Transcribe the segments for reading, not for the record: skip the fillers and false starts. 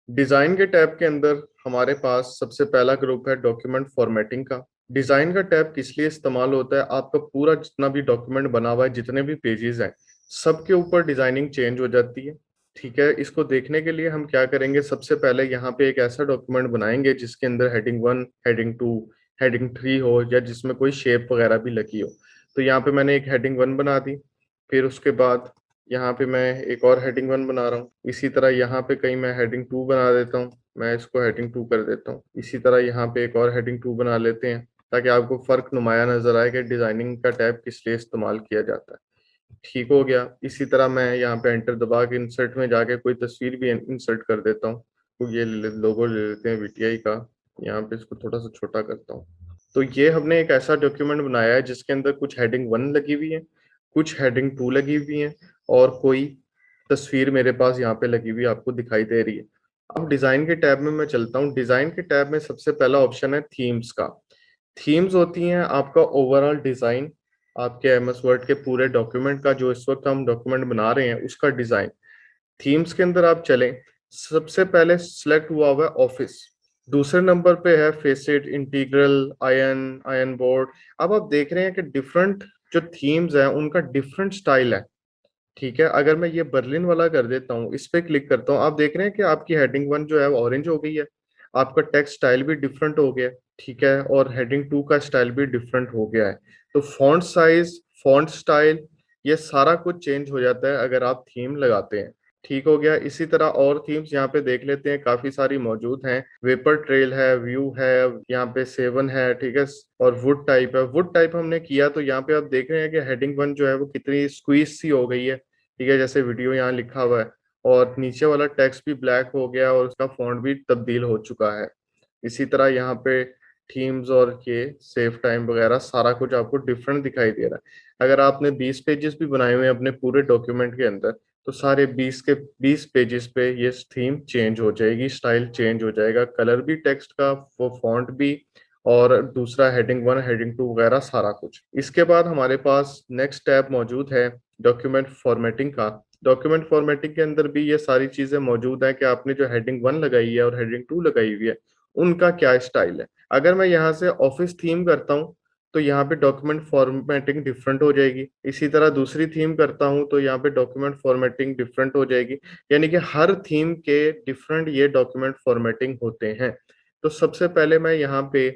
Design के tab के अंदर हमारे पास सबसे पहला ग्रुप है डॉक्यूमेंट फॉर्मेटिंग का। डिजाइन का टैब किस लिए इस्तेमाल होता है? आपका पूरा जितना भी डॉक्यूमेंट बना हुआ है, जितने भी पेजेस हैं, सबके ऊपर डिजाइनिंग चेंज हो जाती है। ठीक है, इसको देखने के लिए हम क्या करेंगे, सबसे पहले यहाँ पे एक ऐसा डॉक्यूमेंट बनाएंगे जिसके अंदर हेडिंग 1, हेडिंग 2, हेडिंग 3 हो, या जिसमें कोई शेप वगैरह भी लगी हो। तो यहाँ पे मैंने एक हेडिंग 1 बना दी। फिर उसके बाद यहाँ पे मैं एक और हेडिंग 1 बना रहा हूँ। इसी तरह यहाँ पे कहीं मैं हेडिंग 2 बना देता हूँ, मैं इसको हेडिंग 2 कर देता हूँ। इसी तरह यहाँ पे एक और हेडिंग 2 बना लेते हैं, ताकि आपको फर्क नुमाया नजर आए कि डिजाइनिंग का टैब किस लिए इस्तेमाल किया जाता है। ठीक हो गया। इसी तरह मैं यहाँ पे एंटर दबा के इंसर्ट में जाके कोई तस्वीर भी इंसर्ट कर देता हूँ। तो ये लोगो ले लेते हैं वीटीआई का। यहाँ पे इसको थोड़ा सा छोटा करता हूँ। तो ये हमने एक ऐसा डॉक्यूमेंट बनाया है जिसके अंदर कुछ हेडिंग 1 लगी हुई है, कुछ हेडिंग 2 लगी हुई है, और कोई तस्वीर मेरे पास यहाँ पे लगी हुई आपको दिखाई दे रही है। अब डिजाइन के टैब में मैं चलता हूँ। डिजाइन के टैब में सबसे पहला ऑप्शन है थीम्स का। थीम्स होती हैं आपका ओवरऑल डिजाइन, आपके एमएस वर्ड के पूरे डॉक्यूमेंट का, जो इस वक्त हम डॉक्यूमेंट बना रहे हैं उसका डिजाइन। थीम्स के अंदर आप चलें, सबसे पहले सिलेक्ट हुआ हुआ है ऑफिस। दूसरे नंबर पे है face it, integral, ion, ion board. अब आप देख रहे हैं कि डिफरेंट जो थीम्स हैं उनका डिफरेंट स्टाइल है। ठीक है, अगर मैं ये बर्लिन वाला कर देता हूँ, इस पे क्लिक करता हूँ, आप देख रहे हैं कि आपकी हेडिंग 1 जो है वो ऑरेंज हो गई है। आपका टेक्स्ट स्टाइल भी डिफरेंट हो गया। ठीक है, और हेडिंग 2 का स्टाइल भी डिफरेंट हो गया है। तो फॉन्ट साइज, फॉन्ट स्टाइल, ये सारा कुछ चेंज हो जाता है अगर आप थीम लगाते हैं। ठीक हो गया। इसी तरह और थीम्स यहाँ पे देख लेते हैं, काफी सारी मौजूद हैं। वेपर ट्रेल है, व्यू है, यहाँ पे सेवन है। ठीक है, और वुड टाइप है। वुड टाइप हमने किया तो यहाँ पे आप देख रहे हैं कि हेडिंग 1 जो है वो कितनी स्क्वीज सी हो गई है। ठीक है, जैसे वीडियो यहाँ लिखा हुआ है, और नीचे वाला टेक्स्ट भी ब्लैक हो गया और उसका फॉन्ट भी तब्दील हो चुका है। इसी तरह यहाँ पे थीम्स और ये सेव टाइम वगैरह सारा कुछ आपको डिफरेंट दिखाई दे रहा है। अगर आपने 20 पेजेस भी बनाए हुए हैं अपने पूरे डॉक्यूमेंट के अंदर, तो सारे 20 पेजेस पे ये थीम चेंज हो जाएगी, स्टाइल चेंज हो जाएगा, कलर भी टेक्स्ट का, वो फॉन्ट भी, और दूसरा हेडिंग 1, हेडिंग 2 वगैरह सारा कुछ। इसके बाद हमारे पास नेक्स्ट टैब मौजूद है डॉक्यूमेंट फॉर्मेटिंग का। डॉक्यूमेंट फॉर्मेटिंग के अंदर भी ये सारी चीजें मौजूद है कि आपने जो हेडिंग 1 लगाई है और हेडिंग 2 लगाई हुई है, उनका क्या स्टाइल है। अगर मैं यहाँ से ऑफिस थीम करता हूँ, तो यहाँ पे डॉक्यूमेंट फॉर्मेटिंग डिफरेंट हो जाएगी। इसी तरह दूसरी थीम करता हूँ तो यहाँ पे डॉक्यूमेंट फॉर्मेटिंग डिफरेंट हो जाएगी। यानी कि हर थीम के डिफरेंट ये डॉक्यूमेंट फॉर्मेटिंग होते हैं। तो सबसे पहले मैं यहाँ पे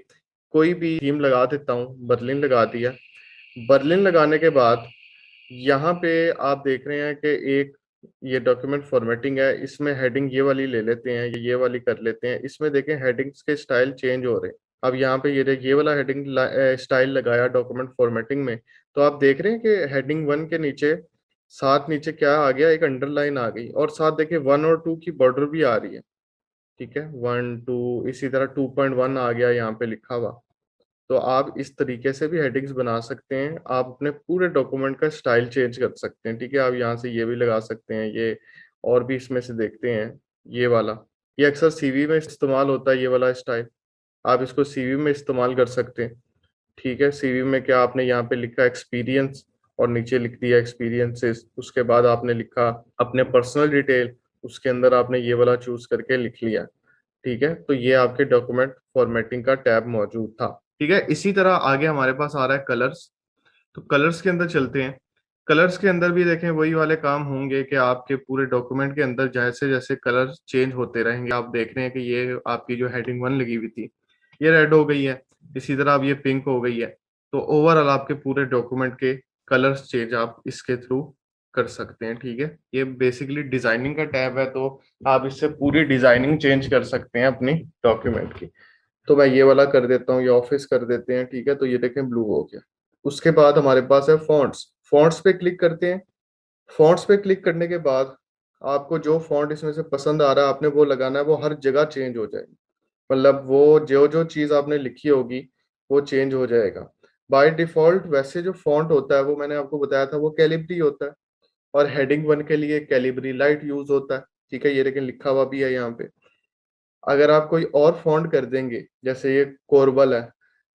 कोई भी थीम लगा देता हूँ, बर्लिन लगा दिया। बर्लिन लगाने के बाद यहाँ पे आप देख रहे हैं कि एक ये डॉक्यूमेंट फॉर्मेटिंग है, इसमें हेडिंग ये वाली ले लेते हैं, ये वाली कर लेते हैं। इसमें देखें हेडिंग्स के स्टाइल चेंज हो रहे हैं। अब यहाँ पे ये वाला हेडिंग स्टाइल लगाया डॉक्यूमेंट फॉर्मेटिंग में, तो आप देख रहे हैं कि हेडिंग 1 के नीचे, साथ नीचे क्या आ गया, एक अंडरलाइन आ गई, और साथ देखिए 1 और 2 की बॉर्डर भी आ रही है। ठीक है, 1 2, इसी तरह 2.1 आ गया यहाँ पे लिखा हुआ। तो आप इस तरीके से भी हेडिंग्स बना सकते हैं, आप अपने पूरे डॉक्यूमेंट का स्टाइल चेंज कर सकते हैं। ठीक है, आप यहाँ से ये भी लगा सकते हैं ये, और भी इसमें से देखते हैं ये वाला। ये अक्सर सीवी में इस्तेमाल होता है, ये वाला स्टाइल। आप इसको सीवी में इस्तेमाल कर सकते हैं। ठीक है, सीवी में क्या आपने यहाँ पे लिखा एक्सपीरियंस, और नीचे लिख दिया एक्सपीरियंसेस, उसके बाद आपने लिखा अपने पर्सनल डिटेल, उसके अंदर आपने ये वाला चूज करके लिख लिया। ठीक है, तो ये आपके डॉक्यूमेंट फॉर्मेटिंग का टैब मौजूद था। ठीक है, इसी तरह आगे हमारे पास आ रहा है कलर्स। तो कलर्स के अंदर चलते हैं। कलर्स के अंदर भी देखें वही वाले काम होंगे कि आपके पूरे डॉक्यूमेंट के अंदर जैसे जैसे कलर चेंज होते रहेंगे। आप देख रहे हैं कि ये आपकी जो हेडिंग 1 लगी हुई थी, ये रेड हो गई है। इसी तरह अब ये पिंक हो गई है। तो ओवरऑल आपके पूरे डॉक्यूमेंट के कलर्स चेंज आप इसके थ्रू कर सकते हैं। ठीक है, ये बेसिकली डिजाइनिंग का टैब है, तो आप इससे पूरी डिजाइनिंग चेंज कर सकते हैं अपनी डॉक्यूमेंट की। तो मैं ये वाला कर देता हूँ, ये ऑफिस कर देते हैं। ठीक है, तो ये देखें ब्लू हो गया। उसके बाद हमारे पास है फॉन्ट्स। फॉन्ट्स पे क्लिक करते हैं। फॉन्ट्स पे क्लिक करने के बाद आपको जो फॉन्ट इसमें से पसंद आ रहा है आपने वो लगाना है, वो हर जगह चेंज हो जाएगी। मतलब वो जो जो चीज आपने लिखी होगी वो चेंज हो जाएगा। बाय डिफॉल्ट वैसे जो फॉन्ट होता है वो मैंने आपको बताया था, वो कैलिब्री होता है, और हेडिंग 1 के लिए कैलिब्री लाइट यूज होता है। ठीक है, ये लेकिन लिखा हुआ भी है यहाँ पे। अगर आप कोई और फॉन्ट कर देंगे, जैसे ये कोरबल है,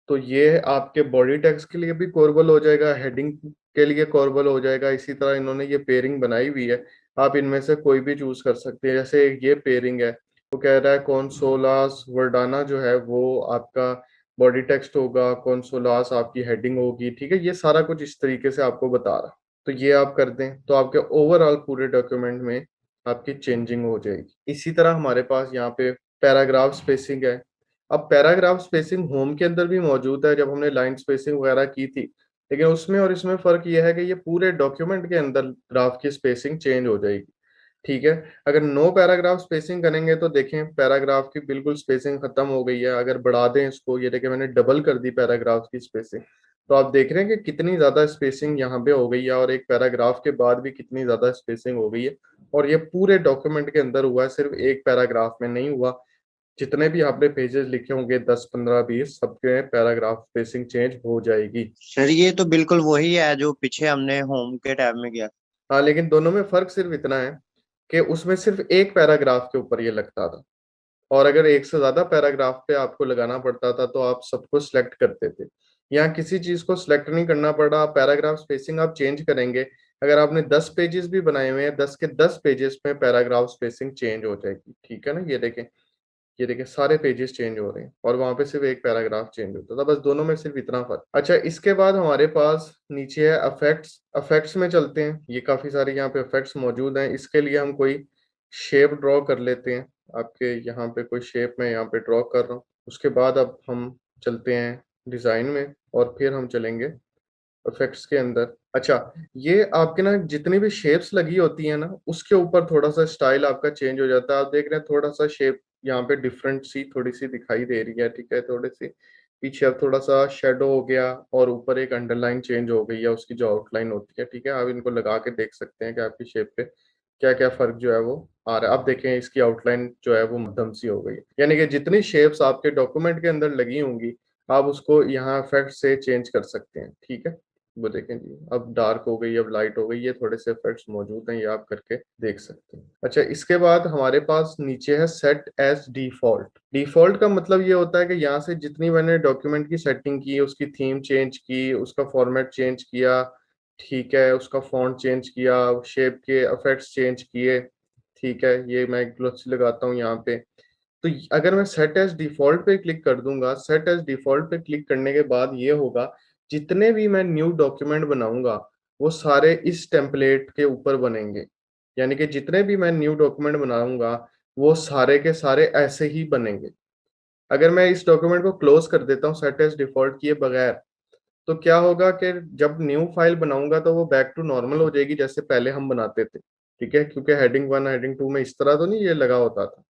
तो ये आपके बॉडी टेक्स्ट के लिए भी कोरबल हो जाएगा, हेडिंग के लिए कोरबल हो जाएगा। इसी तरह इन्होंने ये पेयरिंग बनाई हुई है, आप इनमें से कोई भी चूज कर सकते हैं। जैसे ये पेयरिंग है, वो कह रहा है कंसोलास वर्डाना जो है वो आपका बॉडी टेक्स्ट होगा, कंसोलास आपकी हेडिंग होगी, ठीक है। ये सारा कुछ इस तरीके से आपको बता रहा है। तो ये आप कर दें तो आपके ओवरऑल पूरे डॉक्यूमेंट में आपकी चेंजिंग हो जाएगी। इसी तरह हमारे पास यहाँ पे पैराग्राफ स्पेसिंग है। अब पैराग्राफ स्पेसिंग होम के अंदर भी मौजूद है जब हमने लाइन स्पेसिंग वगैरह की थी, लेकिन उसमें और इसमें फर्क यह है कि ये पूरे डॉक्यूमेंट के अंदर ग्राफ की स्पेसिंग चेंज हो जाएगी, ठीक है। अगर नो पैराग्राफ स्पेसिंग करेंगे तो देखें पैराग्राफ की बिल्कुल स्पेसिंग खत्म हो गई है। अगर बढ़ा दें इसको, ये देखें मैंने डबल कर दी पैराग्राफ की स्पेसिंग, तो आप देख रहे हैं कि कितनी ज्यादा स्पेसिंग यहाँ पे हो गई है, और एक पैराग्राफ के बाद भी कितनी ज्यादा स्पेसिंग हो गई है। और ये पूरे डॉक्यूमेंट के अंदर हुआ है, सिर्फ एक पैराग्राफ में नहीं हुआ। जितने भी आपने पेजेस लिखे होंगे 10 15 20, सबके पैराग्राफ स्पेसिंग चेंज हो जाएगी। सर ये तो बिल्कुल वही है जो पीछे हमने होम के टैब में किया। हाँ, लेकिन दोनों में फर्क सिर्फ इतना है कि उसमें सिर्फ एक पैराग्राफ के ऊपर ये लगता था, और अगर एक से ज्यादा पैराग्राफ पे आपको लगाना पड़ता था तो आप सबको सिलेक्ट करते थे। यहाँ किसी चीज को सिलेक्ट नहीं करना पड़ा, पैराग्राफ स्पेसिंग आप चेंज करेंगे। अगर आपने 10 पेजेस भी बनाए हुए हैं, 10 के 10 पेजेस में पैराग्राफ स्पेसिंग चेंज हो जाएगी, ठीक है ना। ये देखें, ये देखिए सारे पेजेस चेंज हो रहे हैं, और वहां पे सिर्फ एक पैराग्राफ चेंज होता था, बस दोनों में सिर्फ इतना फर्क। अच्छा, इसके बाद हमारे पास नीचे है अफेक्ट्स। अफेक्ट्स में चलते हैं, ये काफी सारे यहाँ पे अफेक्ट्स मौजूद हैं। इसके लिए हम कोई शेप ड्रॉ कर लेते हैं। आपके यहाँ पे कोई शेप मैं यहाँ पे ड्रॉ कर रहा हूँ। उसके बाद अब हम चलते हैं डिजाइन में, और फिर हम चलेंगे इफेक्ट्स के अंदर। अच्छा, ये आपके ना जितनी भी शेप्स लगी होती है ना, उसके ऊपर थोड़ा सा स्टाइल आपका चेंज हो जाता है। आप देख रहे हैं थोड़ा सा शेप यहाँ पे डिफरेंट सी थोड़ी सी दिखाई दे रही है, ठीक है। थोड़ी सी पीछे अब थोड़ा सा शेडो हो गया, और ऊपर एक अंडरलाइन चेंज हो गई है उसकी जो आउटलाइन होती है, ठीक है। आप इनको लगा के देख सकते हैं कि आपकी शेप पे क्या क्या फर्क जो है वो आ रहा है। अब देखें इसकी आउटलाइन जो है वो मध्यम सी हो गई है। यानी कि जितनी शेप्स आपके डॉक्यूमेंट के अंदर लगी होंगी, आप उसको यहाँ इफेक्ट से चेंज कर सकते हैं, ठीक है। वो देखें जी, अब डार्क हो गई, अब लाइट हो गई, ये थोड़े से इफेक्ट्स मौजूद हैं, ये आप करके देख सकते हैं। अच्छा, इसके बाद हमारे पास नीचे है सेट एज डिफॉल्ट। डिफॉल्ट का मतलब ये होता है कि यहाँ से जितनी मैंने डॉक्यूमेंट की सेटिंग की, उसकी थीम चेंज की, उसका फॉर्मेट चेंज किया, ठीक है, उसका फॉन्ट चेंज किया, शेप के इफेक्ट्स चेंज किए, ठीक है। ये मैं ग्लोस लगाता हूँ यहाँ पे। तो अगर मैं सेट एज डिफॉल्ट पे क्लिक कर दूंगा, सेट एज डिफॉल्ट पे क्लिक करने के बाद ये होगा, जितने भी मैं न्यू डॉक्यूमेंट बनाऊंगा वो सारे इस टेम्पलेट के ऊपर बनेंगे। यानी कि जितने भी मैं न्यू डॉक्यूमेंट बनाऊंगा वो सारे के सारे ऐसे ही बनेंगे। अगर मैं इस डॉक्यूमेंट को क्लोज कर देता हूँ सेट एज डिफॉल्ट किए बगैर, तो क्या होगा कि जब न्यू फाइल बनाऊंगा तो वो बैक टू नॉर्मल हो जाएगी जैसे पहले हम बनाते थे, ठीक है। क्योंकि हेडिंग 1 हेडिंग 2 में इस तरह तो नहीं ये लगा होता था।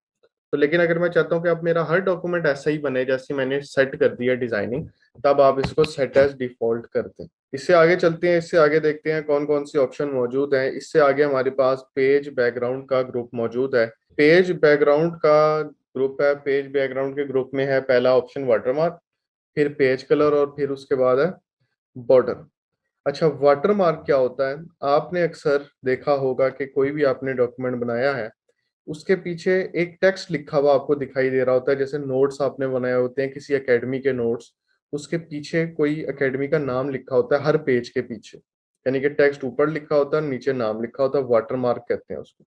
तो लेकिन अगर मैं चाहता हूँ कि अब मेरा हर डॉक्यूमेंट ऐसा ही बने जैसे मैंने सेट कर दिया डिजाइनिंग, तब आप इसको सेट एज डिफॉल्ट कर दें। इससे आगे चलते हैं, इससे आगे देखते हैं कौन कौन सी ऑप्शन मौजूद हैं। इससे आगे हमारे पास पेज बैकग्राउंड का ग्रुप मौजूद है। पेज बैकग्राउंड का ग्रुप है, पेज बैकग्राउंड के ग्रुप में है पहला ऑप्शन वाटरमार्क, फिर पेज कलर, और फिर उसके बाद है बॉर्डर। अच्छा, वाटरमार्क क्या होता है? आपने अक्सर देखा होगा कि कोई भी आपने डॉक्यूमेंट बनाया है, उसके पीछे एक टेक्स्ट लिखा हुआ आपको दिखाई दे रहा होता है। जैसे नोट्स आपने बनाए होते हैं किसी एकेडमी के नोट्स, उसके पीछे कोई एकेडमी का नाम लिखा होता है हर पेज के पीछे। यानी कि टेक्स्ट ऊपर लिखा होता है, नीचे नाम लिखा होता है, वाटरमार्क कहते हैं उसको।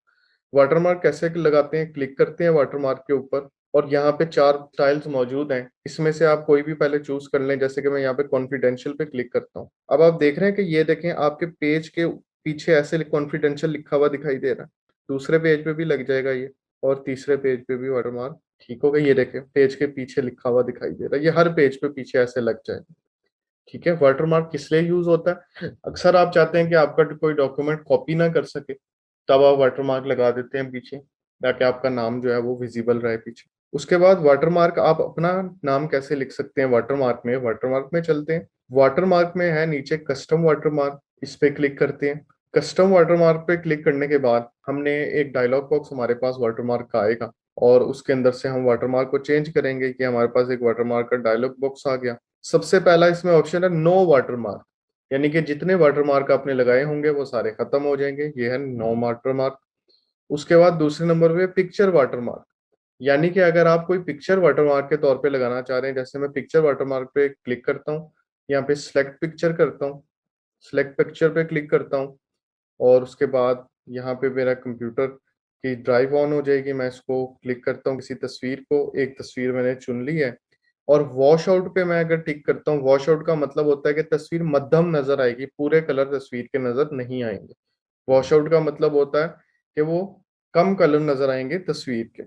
वाटरमार्क कैसे लगाते हैं? क्लिक करते हैं वाटरमार्क के ऊपर, और यहाँ पे 4 स्टाइल्स मौजूद हैं, इसमें से आप कोई भी पहले चूज कर लें। जैसे कि मैं यहाँ पे कॉन्फिडेंशियल पे क्लिक करता हूँ। अब आप देख रहे हैं कि ये देखें आपके पेज के पीछे ऐसे कॉन्फिडेंशियल लिखा हुआ दिखाई दे रहा है। दूसरे पेज पे भी लग जाएगा ये, और तीसरे पेज पे भी वाटरमार्क ठीक हो गया। ये देखें पेज के पीछे लिखा हुआ दिखाई दे रहा है, ये हर पेज पे पीछे ऐसे लग जाएगा, ठीक है। वाटरमार्क किस लिए यूज होता है? अक्सर आप चाहते हैं कि आपका कोई डॉक्यूमेंट कॉपी ना कर सके, तब आप वाटरमार्क लगा देते हैं पीछे, ताकि आपका नाम जो है वो विजिबल रहे पीछे। उसके बाद वाटरमार्क, आप अपना नाम कैसे लिख सकते हैं वाटरमार्क में? वाटरमार्क में चलते हैं। वाटरमार्क में है नीचे कस्टम वाटरमार्क, इस पे क्लिक करते हैं। कस्टम वाटरमार्क पे क्लिक करने के बाद हमने एक डायलॉग बॉक्स हमारे पास वाटरमार्क का आएगा, और उसके अंदर से हम वाटरमार्क को चेंज करेंगे कि हमारे पास एक वाटरमार्क का डायलॉग बॉक्स आ गया। सबसे पहला इसमें ऑप्शन है नो वाटरमार्क, यानी कि जितने वाटरमार्क आपने लगाए होंगे वो सारे खत्म हो जाएंगे, ये है नो वाटरमार्क। उसके बाद दूसरे नंबर पे पिक्चर वाटरमार्क, यानी कि अगर आप कोई पिक्चर वाटरमार्क के तौर पे लगाना चाह रहे हैं, जैसे मैं पिक्चर वाटरमार्क पे क्लिक करता हूँ, यहाँ पे सिलेक्ट पिक्चर करता हूँ, सिलेक्ट पिक्चर पे क्लिक करता हूँ, और उसके बाद यहाँ पे मेरा कंप्यूटर कि ड्राइव ऑन हो जाएगी। मैं इसको क्लिक करता हूँ किसी तस्वीर को, एक तस्वीर मैंने चुन ली है। और वॉश आउट पे मैं अगर टिक करता हूँ, वॉश आउट का मतलब होता है कि तस्वीर मध्यम नजर आएगी, पूरे कलर तस्वीर के नजर नहीं आएंगे। वॉश आउट का मतलब होता है कि वो कम कलर नजर आएंगे तस्वीर के।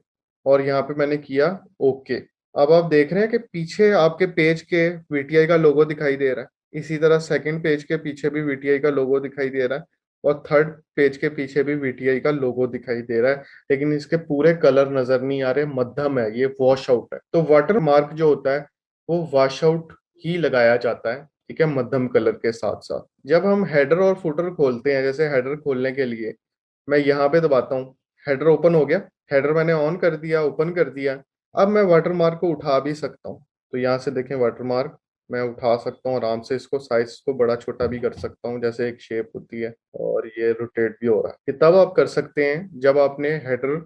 और यहाँ पे मैंने किया ओके। अब आप देख रहे हैं कि पीछे आपके पेज के वीटीआई का लोगो दिखाई दे रहा है, इसी तरह सेकंड पेज के पीछे भी वीटीआई का लोगो दिखाई दे रहा है, और थर्ड पेज के पीछे भी वीटीआई का लोगो दिखाई दे रहा है। लेकिन इसके पूरे कलर नजर नहीं आ रहे, मध्यम है, ये वॉश आउट है। तो वाटर मार्क जो होता है वो वॉश आउट ही लगाया जाता है, ठीक है, मध्यम कलर के साथ साथ। जब हम हेडर और फुटर खोलते हैं, जैसे हेडर खोलने के लिए मैं यहाँ पे दबाता हूँ, हेडर ओपन हो गया, हेडर मैंने ऑन कर दिया, ओपन कर दिया। अब मैं वाटरमार्क को उठा भी सकता हूँ। तो यहाँ से देखें वाटरमार्क मैं उठा सकता हूँ आराम से, इसको साइज को बड़ा छोटा भी कर सकता हूँ, जैसे एक शेप होती है, और ये रोटेट भी हो रहा है। ये तब आप कर सकते हैं जब आपने हेडर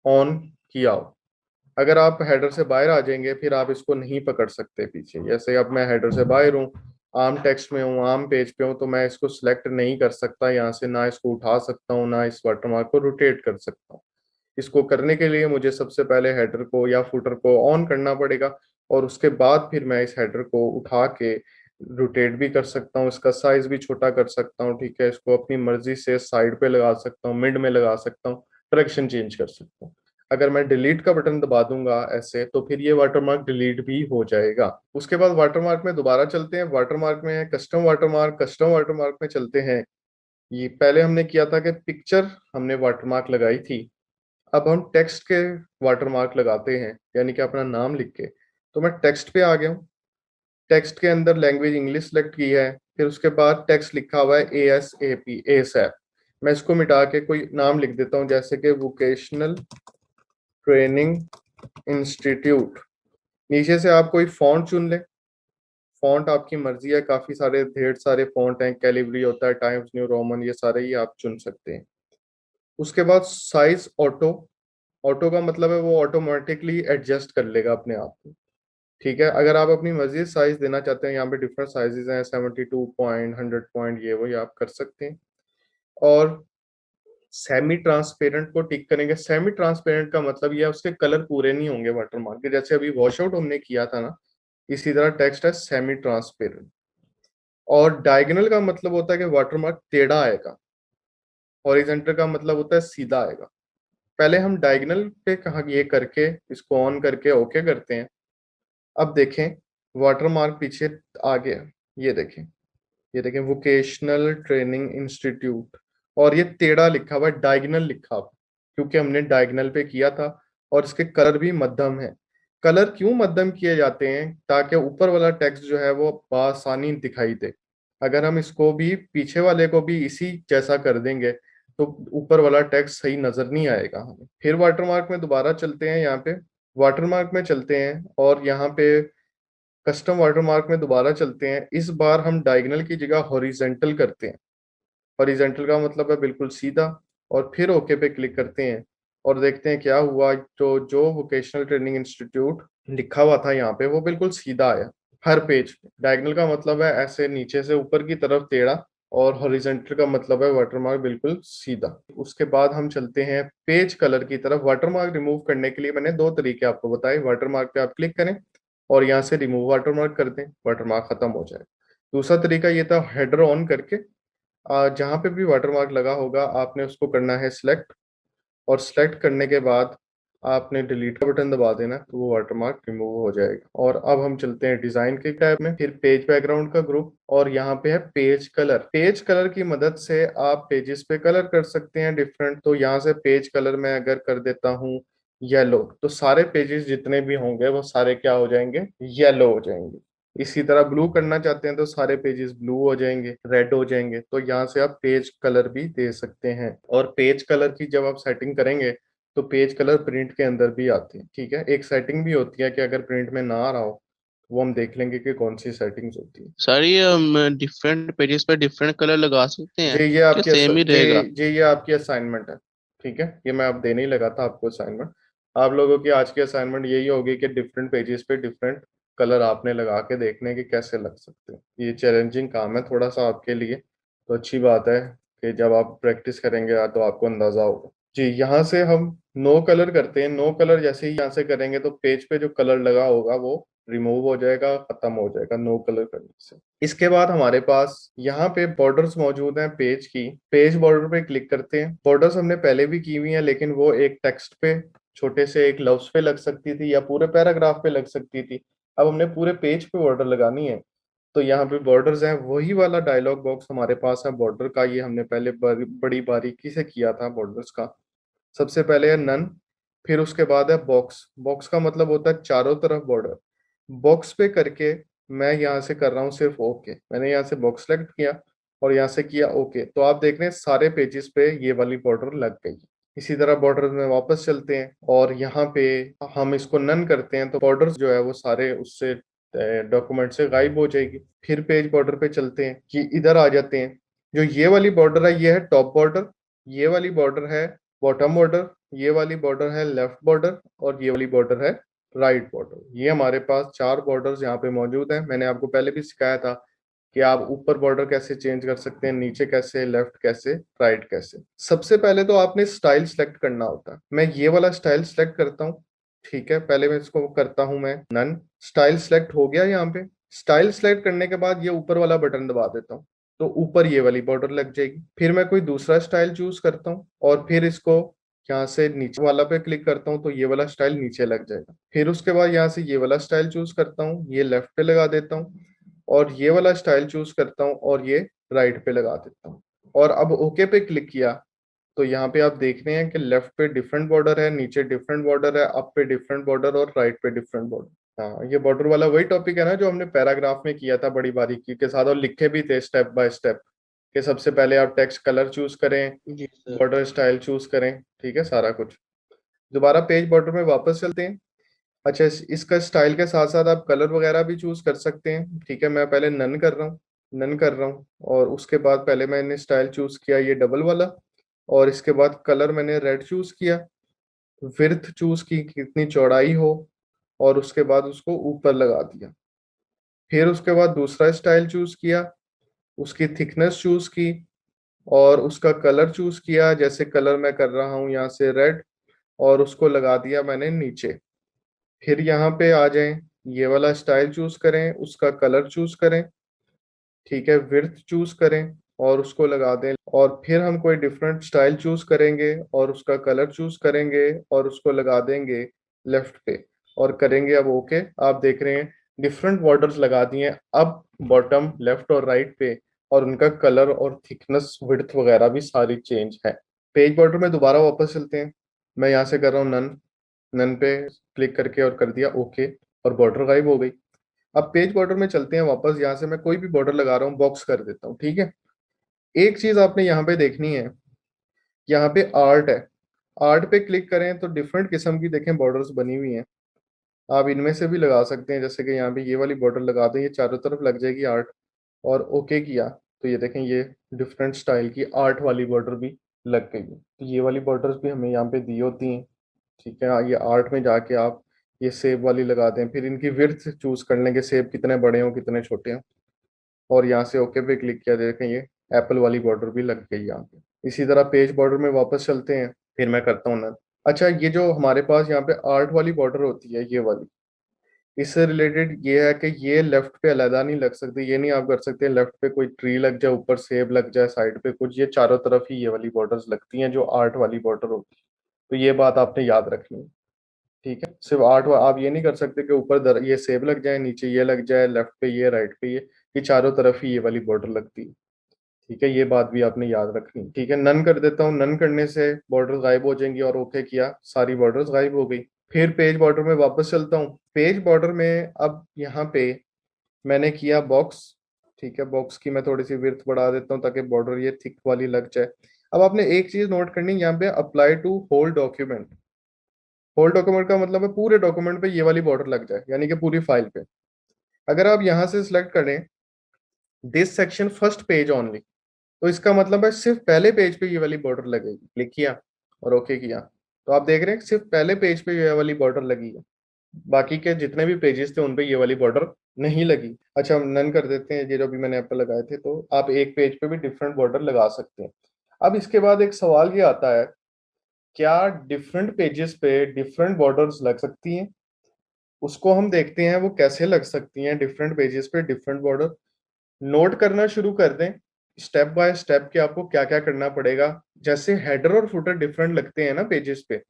ऑन किया हो। अगर आप हेडर से बाहर आ जाएंगे फिर आप इसको नहीं पकड़ सकते पीछे। जैसे अब मैं हेडर से बाहर हूँ, आम टेक्स्ट में हूँ, आम पेज पे हूँ, तो मैं इसको सिलेक्ट नहीं कर सकता यहाँ से, ना इसको उठा सकता हूँ, ना इस वाटरमार्क को रोटेट कर सकता हूँ। इसको करने के लिए मुझे सबसे पहले हेडर को या फुटर को ऑन करना पड़ेगा, और उसके बाद फिर मैं इस हेडर को उठा के रोटेट भी कर सकता हूँ, इसका साइज भी छोटा कर सकता हूँ, ठीक है, इसको अपनी मर्जी से साइड पे लगा सकता हूँ, मिड में लगा सकता हूँ, डायरेक्शन चेंज कर सकता हूँ। अगर मैं डिलीट का बटन दबा दूंगा ऐसे, तो फिर ये वाटरमार्क डिलीट भी हो जाएगा। उसके बाद वाटरमार्क में दोबारा चलते हैं। वाटरमार्क में है कस्टम वाटरमार्क, कस्टम वाटरमार्क में चलते हैं। ये पहले हमने किया था कि पिक्चर हमने वाटरमार्क लगाई थी, अब हम टेक्स्ट के वाटरमार्क लगाते हैं, यानी कि अपना नाम लिख के। तो मैं टेक्स्ट पे आ गया हूँ, टेक्स्ट के अंदर लैंग्वेज इंग्लिश सेलेक्ट की है, फिर उसके बाद टेक्स्ट लिखा हुआ है ASAP, ASAP। मैं इसको मिटा के कोई नाम लिख देता हूँ, जैसे कि वोकेशनल ट्रेनिंग इंस्टीट्यूट। नीचे से आप कोई फॉन्ट चुन ले, फॉन्ट आपकी मर्जी है, काफी सारे ढेर सारे फॉन्ट हैं, कैलिब्री होता है, टाइम्स न्यू रोमन, ये सारे ही आप चुन सकते हैं। उसके बाद साइज ऑटो, ऑटो का मतलब है वो ऑटोमेटिकली एडजस्ट कर लेगा अपने आप को, ठीक है। अगर आप अपनी मजीद साइज देना चाहते हैं, यहाँ पे डिफरेंट साइजेस हैं, 72 पॉइंट, 100 पॉइंट, ये वही आप कर सकते हैं। और सेमी ट्रांसपेरेंट को टिक करेंगे। सेमी ट्रांसपेरेंट का मतलब ये है उसके कलर पूरे नहीं होंगे वाटरमार्क के, जैसे अभी वॉश आउट हमने किया था ना, इसी तरह टेक्स्ट है सेमी ट्रांसपेरेंट। और डायगोनल का मतलब होता है कि वाटरमार्क टेढ़ा आएगा, हॉरिजॉन्टल का मतलब होता है सीधा आएगा। पहले हम डायगोनल पे कहा ये करके इसको ऑन करके ओके करते हैं। अब देखें वाटरमार्क पीछे आ गया, ये देखें, ये देखें वोकेशनल ट्रेनिंग इंस्टीट्यूट, और ये टेढ़ा लिखा हुआ है, डायगोनल लिखा हुआ है, क्योंकि हमने डायगोनल पे किया था। और इसके कलर भी मध्यम है। कलर क्यों मध्यम किए जाते हैं? ताकि ऊपर वाला टेक्स्ट जो है वो आसानी दिखाई दे। अगर हम इसको भी पीछे वाले को भी इसी जैसा कर देंगे तो ऊपर वाला टेक्स्ट सही नजर नहीं आएगा हमें। फिर वाटरमार्क में दोबारा चलते हैं, यहाँ पे वाटरमार्क में चलते हैं, और यहाँ पे कस्टम वाटरमार्क में दोबारा चलते हैं। इस बार हम डायगोनल की जगह हॉरिजेंटल करते हैं। हॉरिजेंटल का मतलब है बिल्कुल सीधा। और फिर ओके पे क्लिक करते हैं, और देखते हैं क्या हुआ। तो जो वोकेशनल ट्रेनिंग इंस्टीट्यूट लिखा हुआ था यहाँ पे वो बिल्कुल सीधा आया हर पेज पे। डायगोनल का मतलब है ऐसे नीचे से ऊपर की तरफ टेढ़ा, और हॉरिजेंटल का मतलब है वाटरमार्क बिल्कुल सीधा। उसके बाद हम चलते हैं पेज कलर की तरफ। वाटरमार्क रिमूव करने के लिए मैंने दो तरीके आपको बताए। वाटरमार्क पे आप क्लिक करें और यहाँ से रिमूव वाटरमार्क कर दें, वाटरमार्क खत्म हो जाए। दूसरा तरीका ये था हेडर ऑन करके, जहाँ पे भी वाटरमार्क लगा होगा आपने उसको करना है सिलेक्ट, और सिलेक्ट करने के बाद आपने डिलीट का बटन दबा देना, तो वो वाटरमार्क रिमूव हो जाएगा। और अब हम चलते हैं डिजाइन के टैब में, फिर पेज बैकग्राउंड का ग्रुप, और यहाँ पे है पेज कलर। पेज कलर की मदद से आप पेजेस पे कलर कर सकते हैं डिफरेंट। तो यहाँ से पेज कलर में अगर कर देता हूँ येलो, तो सारे पेजेस जितने भी होंगे वो सारे क्या हो जाएंगे? येलो हो जाएंगे। इसी तरह ब्लू करना चाहते हैं तो सारे पेजेस ब्लू हो जाएंगे, रेड हो जाएंगे। तो यहाँ से आप पेज कलर भी दे सकते हैं। और पेज कलर की जब आप सेटिंग करेंगे तो पेज कलर प्रिंट के अंदर भी आते हैं, ठीक है। एक सेटिंग भी होती है कि अगर प्रिंट में ना आ रहा हो, वो हम देख लेंगे कि कौन सी सेटिंग्स होती है। सर ये हम डिफरेंट पेजेस पर डिफरेंट कलर लगा सकते जी हैं ये क्या, आपकी सेम ही जी रहेगा? जी ये आपकी असाइनमेंट है, ठीक है। ये मैं अब देने ही लगा था आपको असाइनमेंट। आप लोगों की आज की असाइनमेंट यही होगी कि डिफरेंट पेजेस पे डिफरेंट कलर आपने लगा के देखने के कैसे लग सकते हैं। ये चैलेंजिंग काम है थोड़ा सा आपके लिए, तो अच्छी बात है कि जब आप प्रैक्टिस करेंगे तो आपको अंदाजा होगा। जी, यहाँ से हम नो कलर करते हैं। नो कलर जैसे ही यहाँ से करेंगे तो पेज पे जो कलर लगा होगा वो रिमूव हो जाएगा, खत्म हो जाएगा नो कलर करने से। इसके बाद हमारे पास यहाँ पे बॉर्डर्स मौजूद हैं पेज की। पेज बॉर्डर पे क्लिक करते हैं। बॉर्डर्स हमने पहले भी की हुई हैं, लेकिन वो एक टेक्स्ट पे छोटे से एक लफ्ज पे लग सकती थी या पूरे पैराग्राफ पे लग सकती थी। अब हमने पूरे पेज पे बॉर्डर लगानी है, तो यहाँ पे बॉर्डर्स हैं। वही वाला डायलॉग बॉक्स हमारे पास है बॉर्डर का। ये हमने पहले बड़ी बारीकी से किया था बॉर्डर्स का। सबसे पहले है नन, फिर उसके बाद है बॉक्स। बॉक्स का मतलब होता है चारों तरफ बॉर्डर। बॉक्स पे करके मैं यहाँ से कर रहा हूँ सिर्फ ओके। मैंने यहाँ से बॉक्स सेलेक्ट किया और यहाँ से किया ओके, तो आप देख रहे हैं सारे पेजेस पे ये वाली बॉर्डर लग गई। इसी तरह बॉर्डर में वापस चलते हैं और यहाँ पे हम इसको नन करते हैं, तो बॉर्डर जो है वो सारे उससे डॉक्यूमेंट से गायब हो जाएगी। फिर पेज बॉर्डर पे चलते हैं कि इधर आ जाते हैं। जो ये वाली बॉर्डर है ये है टॉप बॉर्डर, ये वाली बॉर्डर है बॉटम बॉर्डर, ये वाली बॉर्डर है लेफ्ट बॉर्डर, और ये वाली बॉर्डर है राइट बॉर्डर। ये हमारे पास चार बॉर्डर्स यहाँ पे मौजूद हैं। मैंने आपको पहले भी सिखाया था कि आप ऊपर बॉर्डर कैसे चेंज कर सकते हैं, नीचे कैसे, लेफ्ट कैसे, राइट कैसे। सबसे पहले तो आपने स्टाइल सेलेक्ट करना होता है। मैं ये वाला स्टाइल सेलेक्ट करता हूँ। ठीक है, पहले मैं इसको करता हूँ मैं नन। स्टाइल सेलेक्ट हो गया। यहाँ पे स्टाइल सेलेक्ट करने के बाद ये ऊपर वाला बटन दबा देता हूँ, तो ऊपर ये वाली बॉर्डर लग जाएगी। फिर मैं कोई दूसरा स्टाइल चूज करता हूँ और फिर इसको यहाँ से नीचे वाला पे क्लिक करता हूँ, तो ये वाला स्टाइल नीचे लग जाएगा। फिर उसके बाद यहाँ से ये वाला स्टाइल चूज करता हूँ, ये लेफ्ट पे लगा देता हूँ, और ये वाला स्टाइल चूज करता हूँ और ये राइट पे लगा देता हूँ। और अब ओके पे क्लिक किया, तो यहाँ पे आप देख रहे हैं कि लेफ्ट पे डिफरेंट बॉर्डर है, नीचे डिफरेंट बॉर्डर है, अप पे डिफरेंट बॉर्डर और राइट पे डिफरेंट बॉर्डर। हाँ, ये बॉर्डर वाला वही टॉपिक है ना जो हमने पैराग्राफ में किया था बड़ी बारीकी के साथ, और लिखे भी थे स्टेप बाय स्टेप कि सबसे पहले आप टेक्स्ट कलर चूज करें, जी सर। बॉर्डर स्टाइल चूज करें। ठीक है, सारा कुछ। दोबारा पेज बॉर्डर में वापस चलते हैं। अच्छा, इसका स्टाइल के साथ साथ आप कलर वगैरह भी चूज कर सकते हैं। ठीक है, मैं पहले नन कर रहा हूँ, नन कर रहा हूँ, और उसके बाद पहले मैंने स्टाइल चूज किया ये डबल वाला, और इसके बाद कलर मैंने रेड चूज किया, विड्थ चूज की कितनी चौड़ाई हो, और उसके बाद उसको ऊपर लगा दिया। फिर उसके बाद दूसरा स्टाइल चूज किया, उसकी थिकनेस चूज की, और उसका कलर चूज किया। जैसे कलर मैं कर रहा हूँ यहाँ से रेड, और उसको लगा दिया मैंने नीचे। फिर यहाँ पे आ जाएं, ये वाला स्टाइल चूज करें, उसका कलर चूज करें। ठीक है, विड्थ चूज करें और उसको लगा दें, और फिर हम कोई डिफरेंट स्टाइल चूज करेंगे और उसका कलर चूज करेंगे और उसको लगा देंगे लेफ्ट पे, और करेंगे अब ओके। आप देख रहे हैं डिफरेंट बॉर्डर्स लगा दिए अब बॉटम, लेफ्ट और राइट पे, और उनका कलर और थिकनेस, विड्थ वगैरह भी सारी चेंज है। पेज बॉर्डर में दोबारा वापस चलते हैं। मैं यहाँ से कर रहा हूँ नन, नन पे क्लिक करके और कर दिया ओके, और बॉर्डर गायब हो गई। अब पेज बॉर्डर में चलते हैं वापस। यहाँ से मैं कोई भी बॉर्डर लगा रहा हूँ, बॉक्स कर देता हूँ। ठीक है, एक चीज आपने यहाँ पे देखनी है, यहाँ पे आर्ट है। आर्ट पे क्लिक करें तो डिफरेंट किस्म की देखें बॉर्डर्स बनी हुई हैं। आप इनमें से भी लगा सकते हैं, जैसे कि यहाँ पे ये वाली बॉर्डर लगा दें, ये चारों तरफ लग जाएगी आर्ट, और ओके किया तो ये देखें ये डिफरेंट स्टाइल की आर्ट वाली बॉर्डर भी लग गई है। तो ये वाली बॉर्डर्स भी हमें यहाँ पे दी होती हैं। ठीक है, ये आर्ट में जाके आप ये सेब वाली लगा दें, फिर इनकी विड्थ चूज कर लेंगे, सेब कितने बड़े हों कितने छोटे हों, और यहाँ से ओके पे क्लिक किया, देखें ये एप्पल वाली बॉर्डर भी लग गई यहाँ पे। इसी तरह पेज बॉर्डर में वापस चलते हैं, फिर मैं करता हूँ ना। अच्छा, ये जो हमारे पास यहाँ पे आर्ट वाली बॉर्डर होती है ये वाली, इससे रिलेटेड ये है कि ये लेफ्ट पे अलहदा नहीं लग सकती। ये नहीं आप कर सकते लेफ्ट पे कोई ट्री लग जाए, ऊपर सेब लग जाए, साइड पे कुछ, ये चारों तरफ ही ये वाली बॉर्डर्स लगती हैं जो आर्ट वाली बॉर्डर होती है। तो ये बात आपने याद रखनी है। ठीक है, सिर्फ आर्ट आप ये नहीं कर सकते कि ऊपर ये सेब लग जाए, नीचे ये लग जाए, लेफ्ट पे ये, राइट पे ये चारों तरफ ही ये वाली बॉर्डर लगती है। ठीक है, ये बात भी आपने याद रखनी है। ठीक है, नन कर देता हूँ। नन करने से बॉर्डर गायब हो जाएंगी, और ओके किया सारी बॉर्डर्स गायब हो गई। फिर पेज बॉर्डर में वापस चलता हूँ। पेज बॉर्डर में अब यहाँ पे मैंने किया बॉक्स। ठीक है, बॉक्स की मैं थोड़ी सी विड्थ बढ़ा देता हूँ ताकि बॉर्डर ये थिक वाली लग जाए। अब आपने एक चीज नोट करनी है, यहाँ पे apply to whole document. Whole document का मतलब है पूरे डॉक्यूमेंट पे ये वाली बॉर्डर लग जाए, यानी कि पूरी फाइल पे। अगर आप यहाँ से सिलेक्ट करें this section first page only, तो इसका मतलब है सिर्फ पहले पेज पे ये वाली बॉर्डर लगेगी। क्लिक किया और ओके किया, तो आप देख रहे हैं सिर्फ पहले पेज पे ये वाली बॉर्डर लगी है, बाकी के जितने भी पेजेस थे उन पे ये वाली बॉर्डर नहीं लगी। अच्छा, हम नन कर देते हैं। ये जो भी मैंने ऐप पे लगाए थे, तो आप एक पेज पे भी डिफरेंट बॉर्डर लगा सकते हैं। अब इसके बाद एक सवाल ये आता है क्या डिफरेंट पेजेस पे डिफरेंट बॉर्डर्स लग सकती हैं, उसको हम देखते हैं वो कैसे लग सकती हैं डिफरेंट पेजेस पे डिफरेंट बॉर्डर। नोट करना शुरू कर दें स्टेप बाय स्टेप कि आपको क्या क्या करना पड़ेगा। जैसे हेडर और फुटर डिफरेंट लगते हैं ना पेजेस पे,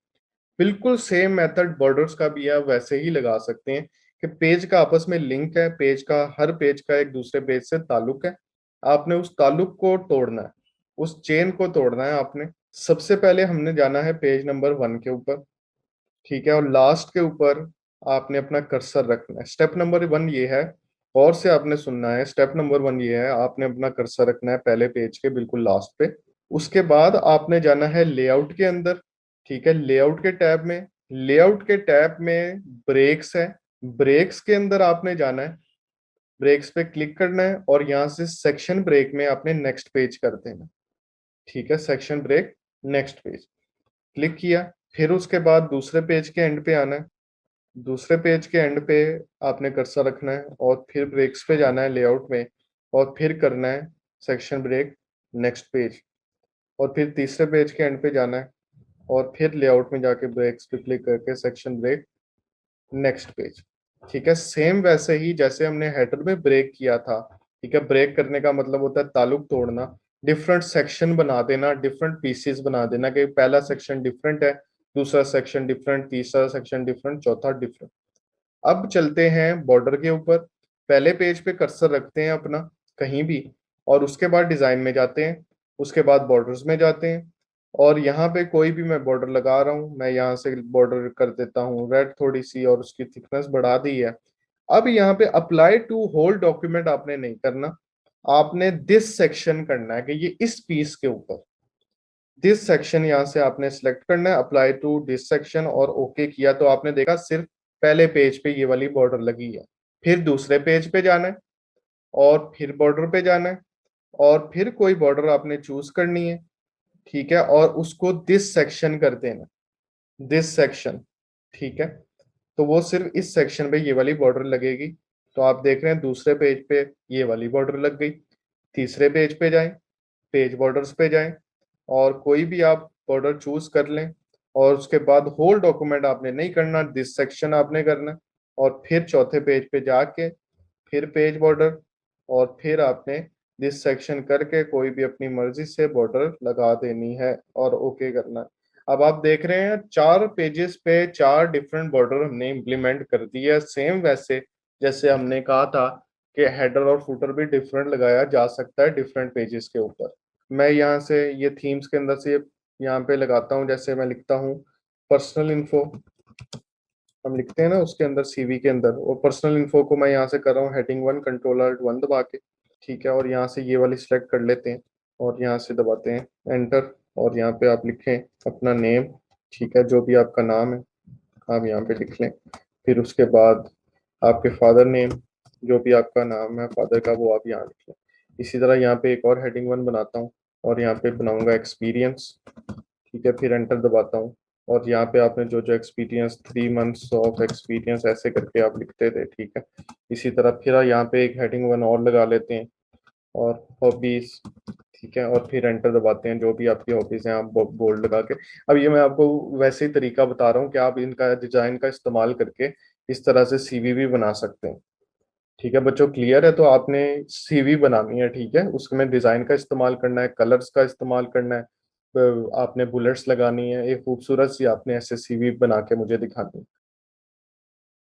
बिल्कुल सेम मेथड बॉर्डर्स का भी है, वैसे ही लगा सकते हैं कि पेज का आपस में लिंक है, पेज का हर पेज का एक दूसरे पेज से ताल्लुक है। आपने उस ताल्लुक को तोड़ना है, उस चेन को तोड़ना है आपने। सबसे पहले हमने जाना है पेज नंबर 1 के ऊपर, ठीक है, और लास्ट के ऊपर आपने अपना कर्सर रखना है। स्टेप नंबर 1 ये है, और से आपने सुनना है। स्टेप नंबर 1 ये है, आपने अपना कर्सर रखना है पहले पेज के बिल्कुल लास्ट पे। उसके बाद आपने जाना है लेआउट के अंदर, ठीक है, लेआउट के टैब में। लेआउट के टैब में ब्रेक्स है, ब्रेक्स के अंदर आपने जाना है, ब्रेक्स पे क्लिक करना है और यहाँ से सेक्शन ब्रेक में आपने नेक्स्ट पेज कर देना, ठीक है, section break next page click किया। फिर उसके बाद दूसरे पेज के एंड पे आना है, दूसरे पेज के एंड पे आपने कर्सर रखना है और फिर ब्रेक्स पे जाना है लेआउट में और फिर करना है सेक्शन ब्रेक नेक्स्ट पेज, और फिर तीसरे पेज के एंड पे जाना है और फिर लेआउट में जाके ब्रेक्स पे क्लिक करके सेक्शन ब्रेक नेक्स्ट पेज, ठीक है। सेम वैसे ही जैसे हमने हेडर में ब्रेक किया था, ठीक है। ब्रेक करने का मतलब होता है ताल्लुक तोड़ना, डिफरेंट सेक्शन बना देना, डिफरेंट पीसेस बना देना कि पहला सेक्शन डिफरेंट है, दूसरा सेक्शन डिफरेंट, तीसरा सेक्शन डिफरेंट, चौथा डिफरेंट। अब चलते हैं बॉर्डर के ऊपर। पहले पेज पे कर्सर रखते हैं अपना कहीं भी, और उसके बाद डिजाइन में जाते हैं, उसके बाद बॉर्डर्स में जाते हैं, और यहाँ पे कोई भी मैं बॉर्डर लगा रहा हूँ, मैं यहाँ से बॉर्डर कर देता हूँ रेड थोड़ी सी और उसकी थिकनेस बढ़ा दी है। अब यहाँ पे अप्लाई टू होल डॉक्यूमेंट आपने नहीं करना, आपने दिस सेक्शन करना है कि ये इस पीस के ऊपर, दिस सेक्शन यहाँ से आपने सिलेक्ट करना है, अप्लाई टू दिस सेक्शन और ओके किया तो आपने देखा सिर्फ पहले पेज पे ये वाली बॉर्डर लगी है। फिर दूसरे पेज पे जाना है और फिर बॉर्डर पे जाना है और फिर कोई बॉर्डर आपने चूज करनी है, ठीक है, और उसको दिस सेक्शन कर देना, दिस सेक्शन, ठीक है। तो वो सिर्फ इस सेक्शन पे ये वाली बॉर्डर लगेगी। तो आप देख रहे हैं दूसरे पेज पे ये वाली बॉर्डर लग गई। तीसरे पेज पे जाएं, पेज बॉर्डर्स पे जाएं और कोई भी आप बॉर्डर चूज कर लें, और उसके बाद होल डॉक्यूमेंट आपने नहीं करना, दिस सेक्शन आपने करना है। और फिर चौथे पेज पे जाके फिर पेज बॉर्डर और फिर आपने दिस सेक्शन करके कोई भी अपनी मर्जी से बॉर्डर लगा देनी है और ओके करना है। अब आप देख रहे हैं 4 पेजेस पे 4 डिफरेंट बॉर्डर हमने इंप्लीमेंट कर दिया, सेम वैसे जैसे हमने कहा था कि हेडर और फुटर भी डिफरेंट लगाया जा सकता है डिफरेंट पेजेस के ऊपर। मैं यहाँ से ये थीम्स के अंदर से यहाँ पे लगाता हूँ, जैसे मैं लिखता हूँ पर्सनल इन्फो, हम लिखते हैं ना उसके अंदर सीवी के अंदर, और पर्सनल इन्फो को मैं यहाँ से कर रहा हूँ हेडिंग 1 कंट्रोल अल्ट 1 दबा के, ठीक है। और यहाँ से ये वाली सिलेक्ट कर लेते हैं और यहाँ से दबाते हैं एंटर, और यहाँ पे आप लिखें अपना नेम, ठीक है, जो भी आपका नाम है आप यहाँ पे लिख लें। फिर उसके बाद आपके फादर नेम, जो भी आपका नाम है फादर का वो आप यहाँ लिख लें। इसी तरह यहाँ पे एक और हेडिंग 1 बनाता हूँ और यहाँ पे बनाऊंगा एक्सपीरियंस, ठीक है, फिर एंटर दबाता हूँ। और यहाँ पे आपने जो जो एक्सपीरियंस 3 मंथ्स ऑफ एक्सपीरियंस ऐसे करके आप लिखते थे, ठीक है। इसी तरह फिर यहाँ पे एक हेडिंग 1 और लगा लेते हैं और हॉबीज, ठीक है, और फिर एंटर दबाते हैं, जो भी आपकी हॉबीज हैं आप बोल्ड लगा के। अब ये मैं आपको वैसे ही तरीका बता रहा हूँ कि आप इनका डिजाइन का इस्तेमाल करके इस तरह से सीवी भी बना सकते हैं, ठीक है बच्चों। क्लियर है? तो आपने सीवी बनानी है, ठीक है, उसमें डिजाइन का इस्तेमाल करना है, कलर्स का इस्तेमाल करना है, आपने बुलेट्स लगानी है, एक खूबसूरत सी आपने ऐसे सीवी बना के मुझे दिखानी है।